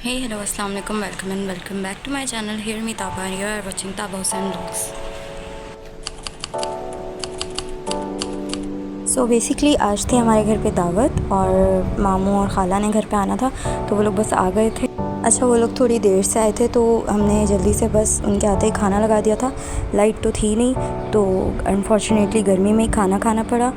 Hey, hello, assalamu alaikum, welcome and welcome back to my channel. Here me Taba and you are watching Taba Hussain Vlogs. So basically आज थी हमारे घर पे दावत और मामू और ख़ाला ने घर पे आना था, तो वो लोग बस आ गए थे। अच्छा, वो लोग थोड़ी देर से आए थे तो हमने जल्दी से बस उनके आते ही खाना लगा दिया था। लाइट तो थी नहीं, तो अनफॉर्चुनेटली गर्मी में ही खाना खाना पड़ा।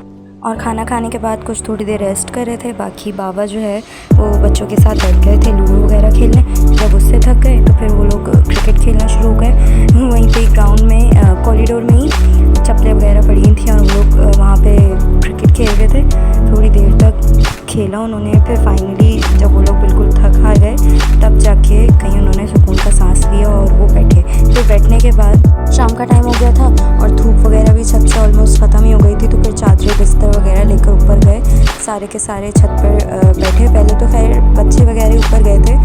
और खाना खाने के बाद कुछ थोड़ी देर रेस्ट कर रहे थे। बाकी बाबा जो है वो बच्चों के साथ बैठ गए थे लूडो वगैरह खेलने। जब उससे थक गए तो फिर वो लोग क्रिकेट खेलना शुरू हो गए। वहीं पे ग्राउंड में कॉरिडोर में ही चप्पलें वगैरह पड़ी थी और वो लोग वहाँ पे क्रिकेट खेल रहे थे। थोड़ी देर तक खेला उन्होंने, फिर फाइनली जब वो लोग बिल्कुल थक हार गए तब जाके कहीं उन्होंने सुकून का सांस लिया और वो बैठे। फिर बैठने के बाद शाम का टाइम हो गया था और धूप वगैरह भी छत से ऑलमोस्ट ख़त्म ही हो गई थी, तो फिर चादरें बिस्तर वगैरह लेकर ऊपर गए। सारे के सारे छत पर बैठे। पहले तो खैर बच्चे वगैरह ऊपर गए थे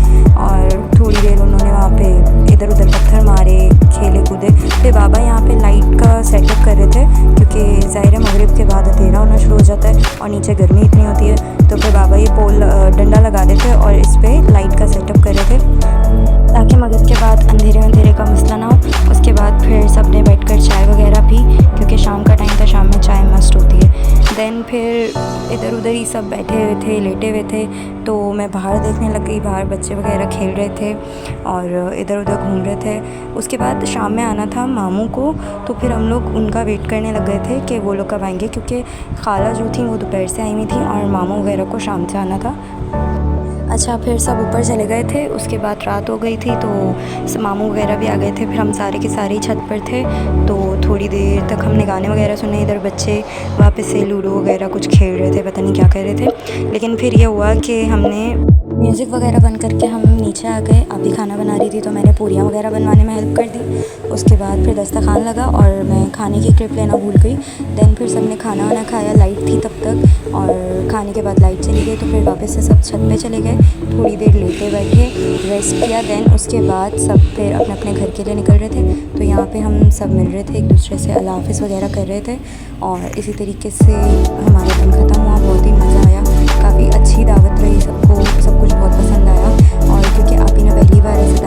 और थोड़ी देर उन्होंने वहाँ पे इधर उधर पत्थर मारे, खेले कूदे। फिर बाबा यहाँ पे लाइट का सेटअप कर रहे थे क्योंकि ज़ाहिर है मगरिब के बाद अंधेरा होना शुरू हो जाता है और नीचे गर्मी इतनी होती है। तो फिर बाबा ये पोल डंडा लगा रहे थे और इस पर लाइट का सेटअप कर रहे थे ताकि मगरिब के बाद अंधेरे का मसला ना हो। उसके बाद फिर सब ने बैठकर चाय वगैरह पी क्योंकि शाम का टाइम था, शाम में चाय मस्ट होती है। देन फिर इधर उधर ही सब बैठे हुए थे, लेटे हुए थे, तो मैं बाहर देखने लग गई। बाहर बच्चे वगैरह खेल रहे थे और इधर उधर घूम रहे थे। उसके बाद शाम में आना था मामू को, तो फिर हम लोग उनका वेट करने लग गए थे कि वो लोग कब आएंगे, क्योंकि खाला जो थी वो दोपहर से आई हुई थी और मामू वगैरह को शाम से आना था। अच्छा, फिर सब ऊपर चले गए थे। उसके बाद रात हो गई थी तो मामू वगैरह भी आ गए थे। फिर हम सारे के सारे छत पर थे, तो थोड़ी देर तक हमने गाने वगैरह सुने। इधर बच्चे वापस से लूडो वगैरह कुछ खेल रहे थे, पता नहीं क्या कर रहे थे। लेकिन फिर ये हुआ कि हमने म्यूज़िक वगैरह बंद करके हम नीचे आ गए। अभी खाना बना रही थी तो मैंने पूरियाँ वगैरह बनवाने में हेल्प कर दी। उसके बाद फिर दस्तरखान लगा और मैं खाने की क्लिप लेना भूल गई। देन फिर सब ने खाना वाना खाया, लाइट थी तब तक, और खाने के बाद लाइट चली गई तो फिर वापस से सब छत पे चले गए। थोड़ी देर लेटे बैठे, रेस्ट किया। देन उसके बाद सब फिर अपने अपने घर के लिए निकल रहे थे। तो यहाँ पे हम सब मिल रहे थे, एक दूसरे से अल्लाह हाफ़िज़ वगैरह कर रहे थे और इसी तरीके से हमारा दिन ख़त्म हुआ। बहुत ही मज़ा आया, काफ़ी अच्छी दावत रही, सबको सब कुछ बहुत पसंद आया। और क्योंकि आप ही ने पहली बार ऐसे